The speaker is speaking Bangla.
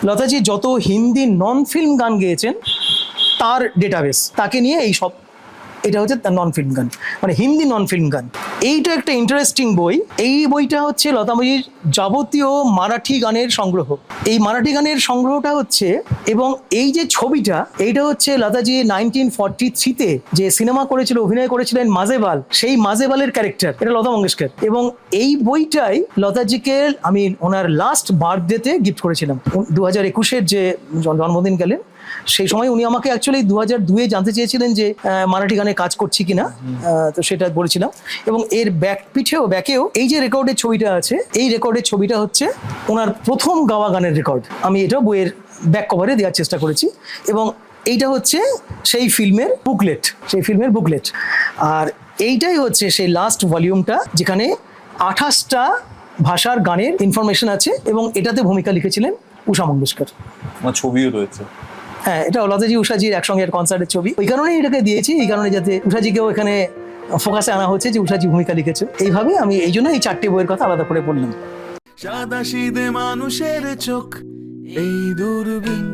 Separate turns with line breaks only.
লতাজি যত হিন্দি নন ফিল্ম গান গেয়েছেন তার ডেটাবেস, তাকে নিয়ে এই সব, এটা হচ্ছে তার নন ফিল্ম গান, মানে হিন্দি নন ফিল্ম গান। এইটা একটা ইন্টারেস্টিং বই। এই বইটা হচ্ছে লতাজির যাবতীয় মারাঠি গানের সংগ্রহ। এই মারাঠি গানের সংগ্রহটা হচ্ছে, এবং এই যে ছবিটা, এইটা হচ্ছে লতাজি 1943-তে যে সিনেমা করেছিল, অভিনয় করেছিলেন মাঝেবাল, সেই মাঝেবালের ক্যারেক্টার এটা লতা মঙ্গেশকর। এবং এই বইটাই লতাজিকে আমি ওনার লাস্ট বার্থডেতে গিফট করেছিলাম 2021-এর যে জন্মদিন গেলেন, সেই সময় উনি আমাকে অ্যাকচুয়ালি 2002-এ জানতে চেয়েছিলেন যে মারাঠি গানে কাজ করছি কিনা, তো সেটা বলেছিলাম। এবং এর ব্যাকেও এই যে রেকর্ডের ছবিটা আছে, এই রেকর্ডের ছবিটা হচ্ছে ওনার প্রথম গাওয়া গানের রেকর্ড। আমি এটাও বইয়ের ব্যাক কভারে দেওয়ার চেষ্টা করেছি। এবং এইটা হচ্ছে সেই ফিল্মের বুকলেট। আর এইটাই হচ্ছে সেই লাস্ট ভলিউমটা, যেখানে 28টা ভাষার গানের ইনফরমেশন আছে, এবং এটাতে ভূমিকা লিখেছিলেন উষা মঙ্গেশকর।
আমার ছবিও রয়েছে।
হ্যাঁ, এটা লতাজি উষাজির একসঙ্গে কনসার্টের ছবি। ওই কারণেই এটাকে দিয়েছি, এই কারণে যাতে উষাজিকেও এখানে ফোকাসে আনা হচ্ছে যে উষাজি ভূমিকা লিখেছে। এইভাবে আমি এই জন্য এই 4টে বইয়ের কথা আলাদা করে বললাম।
সাদা সিধে মানুষের চোখ, এই দূরবীন